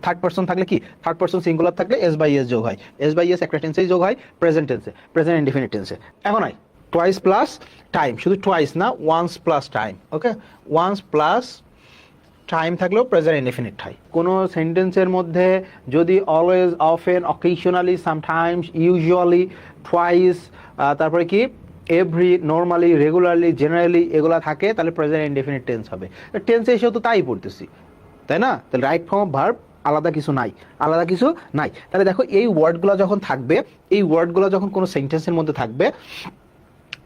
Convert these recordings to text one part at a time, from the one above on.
Third person থাকলে কি, third person singular থাকলে এস বাই এস যোগ হয়, এস বাই এস একটা টেন্সেই যোগ হয় প্রেজেন্ট টেন্সে, প্রেজেন্ট ইনডিফিনিট টেন্সে। এখন হয় টোয়াইস প্লাস টাইম, শুধু টোয়াইস না, once plus time. Okay, once plus time থাকলেও প্রেজেন্ট ইনডিফিনিট হয়। কোনো সেন্টেন্সের মধ্যে যদি always, often, occasionally, sometimes, usually, twice, তারপরে কি এভরি, নর্মালি, রেগুলারলি, জেনারেলি এগুলো থাকে, তাহলে প্রেজেন্ট ইনডিফিনিট টেন্স হবে। টেন্সে এসেও তো তাই পড়তেছি, তাই না? তাহলে রাইট ফর্ম অফ ভার্ব আলাদা কিছু নাই, আলাদা কিছু নাই। তাহলে দেখো এই ওয়ার্ডগুলো যখন থাকবে, এই ওয়ার্ডগুলো যখন কোনো সেন্টেন্সের মধ্যে থাকবে,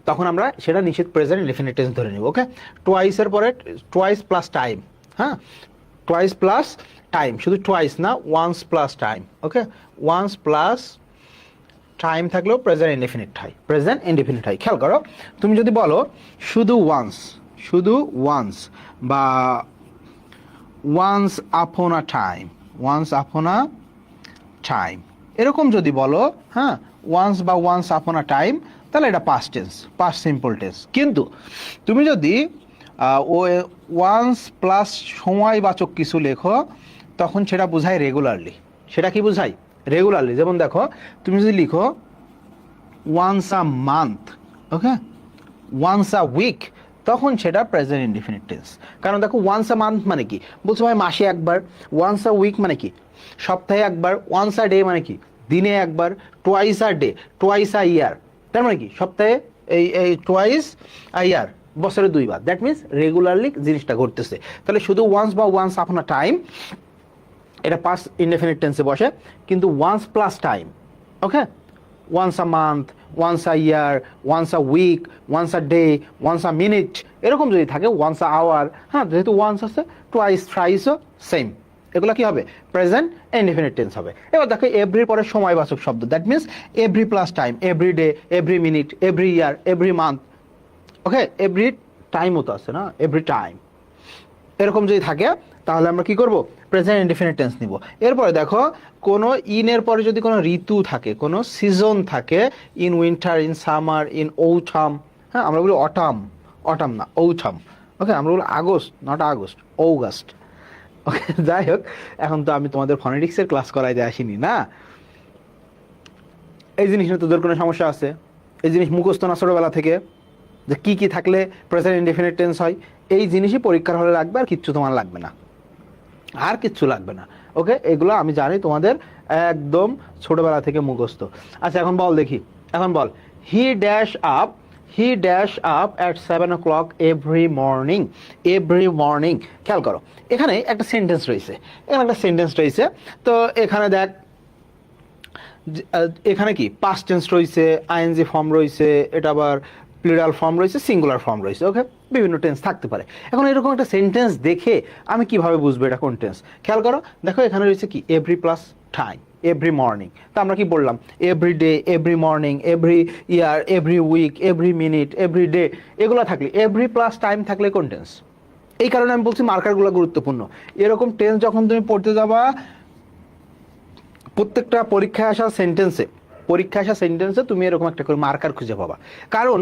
তখন আমরা সেটা নিশ্চিত প্রেজেন্ট ইনডিফিনিট টেন্স ধরে নিব। ওকে, টোয়াইসের পরে টোয়াইস প্লাস টাইম, হ্যাঁ, টোয়াইস প্লাস টাইম, শুধু টোয়াইস না, once plus time. Okay, once plus time থাকলেও প্রেজেন্ট ইনডিফিনিট হয়, প্রেজেন্ট ইনডিফিনিট হয়। খেয়াল করো, তুমি যদি বলো শুধু ওয়ান্স, শুধু ওয়ান্স, বা once upon a time, once upon a time, এরকম যদি বলো, হ্যাঁ, ওয়ান্স বা ওয়ান্স আপন আ টাইম, তাহলে এটা past tense, past simple tense. কিন্তু তুমি যদি ও ওয়ান্স প্লাস সময়বাচক কিছু লেখো, তখন সেটা বোঝায় রেগুলারলি। সেটা কি বোঝায়? রেগুলারলি। যেমন দেখো, তুমি যদি লিখো once a month, okay, once a week, তখন সেটা প্রেজেন্ট ইনডিফিনিট টেন্স। কারণ দেখো, ওয়ান্স আ মান্থ মানে কি, বলছো ভাই মাসে একবার। ওয়ান্স আ উইক মানে কি, সপ্তাহে একবার। ওয়ান্স আ ডে মানে কি, দিনে একবার। টোয়াইস আ ডে, টোয়াইস আ ইয়ার, তার মানে কি সপ্তাহে এই টোয়াইস আ ইয়ার, বছরে দুইবার। দ্যাট মিনস রেগুলারলি জিনিসটা ঘটতেছে। তাহলে শুধু ওয়ান্স বা ওয়ান্স আপন আ টাইম, এটা পাস্ট ইনডেফিনিট টেন্সে বসে। কিন্তু once plus time, okay, once a month, once a year, once a week, once a day, once a minute, এরকম যদি থাকে, ওয়ান্স আ আওয়ার, হ্যাঁ, যেহেতু ওয়ান্স আছে, টোয়াইস, থ্রাইসও সেম, এগুলো কি হবে? প্রেজেন্ট ইনডেফিনিট টেন্স হবে। এবার দেখো, এভরির পরে সময়বাচক শব্দ, that means every plus time, every day, every minute, every year, every month. Okay, every টাইমও তো আছে না, এভরি টাইম, এরকম যদি থাকে, তাহলে আমরা কি করব? প্রেজেন্ট ইনডিফিনিট টেন্স নিব। এরপরে দেখো, কোনো ইনের পরে যদি কোনো ঋতু থাকে, কোনো সিজন থাকে, in winter, in summer, in autumn, হ্যাঁ, আমরা বলি অটাম, অটাম না, ঔটাম। ওকে, আমরা বলি আগস্ট, নট আগস্ট, অগাস্ট। ওকে, যাই হোক, এখন তো আমি তোমাদের ফনেটিক্সের ক্লাস করাইতে আসিনি না। এই জিনিস নিয়ে তোদের কোনো সমস্যা আছে? এই জিনিস মুখস্থ না ছোটবেলা থেকে, যে কি কি থাকলে প্রেজেন্ট ইনডিফিনিট টেন্স হয়? এই জিনিসই পরীক্ষার হলে লাগবে, আর কিচ্ছু তোমার লাগবে না, আর কিচ্ছু লাগবে না। ওকে, এগুলো আমি জানি তোমাদের একদম ছোটবেলা থেকে মুখস্থ। আচ্ছা, এখন বল দেখি, এখন বল, he dash up, he dash up at 7 o'clock every morning, every morning. খেয়াল করো, এখানে একটা সেন্টেন্স রয়েছে, এখানে একটা সেন্টেন্স রয়েছে। তো এখানে দেখ, এখানে কি পাস্ট টেন্স রয়েছে, আইএনজি ফর্ম রয়েছে, এটা আবার প্লুরাল ফর্ম রয়েছে, সিঙ্গুলার ফর্ম রয়েছে। ওকে, বিভিন্ন টেন্স থাকতে পারে। এখন এরকম একটা সেন্টেন্স দেখে আমি কিভাবে বুঝবো এটা কোন টেন্স? খেয়াল করো, দেখো এখানে রয়েছে কি every plus time, every morning. তা আমরা কি বললাম? Every day, every morning, every year, every week, every minute, every day, এগুলো থাকলে, এভরি প্লাস টাইম থাকলে কোন টেন্স? এই কারণে আমি বলছি মার্কারগুলো গুরুত্বপূর্ণ। এরকম টেন্স যখন তুমি পড়তে যাবা, প্রত্যেকটা পরীক্ষায় আসা সেন্টেন্সে, পরীক্ষায় আসা সেন্টেন্সে তুমি এরকম একটা করে মার্কার খুঁজে পাবা। কারণ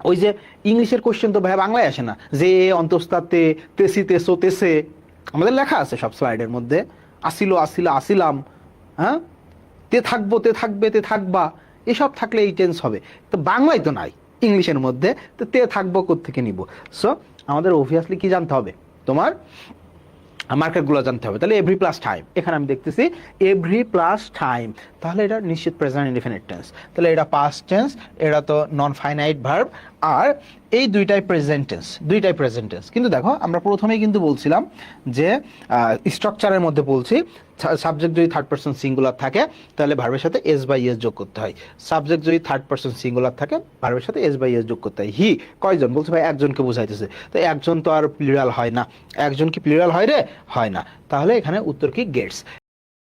ওই যে ইংলিশের কোশ্চেন তো ভাই বাংলায় আসে না, যে অন্তস্তাতে, তেসি, তেসো, তেসে, আমাদের লেখা আছে সব স্লাইডের মধ্যে, আসিল, আসিলা, আসিলাম, হ্যাঁ, তে থাকবো, তে থাকবে, তে থাকবা, এসব থাকলে এই টেন্স হবে। তো বাংলায় তো নাই, ইংলিশের মধ্যে, তো তে থাকবো কোত্থেকে নিব? সো আমাদের অবভিয়াসলি কি জানতে হবে? তোমার মার্কারগুলো জানতে হবে। তাহলে এভরি প্লাস টাইম, এখানে আমি দেখতেছি এভরি প্লাস টাইম, তাহলে এটা নিশ্চিত প্রেজেন্ট ইনডিফিনিট টেন্স। তাহলে এটা পাস্ট টেন্স, এটা তো নন ফাইনাইট ভার্ব, আর এই দুইটাই প্রেজেন্ট টেন্স, দুইটাই প্রেজেন্ট টেন্স। কিন্তু দেখো, আমরা প্রথমেই কিন্তু বলছিলাম যে স্ট্রাকচারের মধ্যে বলছি, সাবজেক্ট যদি থার্ড পারসন সিঙ্গুলার থাকে, তাহলে ভার্বের সাথে এস বাই এস যোগ করতে হয়। সাবজেক্ট যদি থার্ড পারসন সিঙ্গুলার থাকে, ভার্বের সাথে এস বাই এস যোগ করতে হয়। হি কয়জন? বলছে ভাই একজনকে বুঝাইতেছে। তো একজন তো আর প্লুরাল হয় না, একজন কি প্লুরাল হয় রে? হয় না। তাহলে এখানে উত্তর কি? গেটস।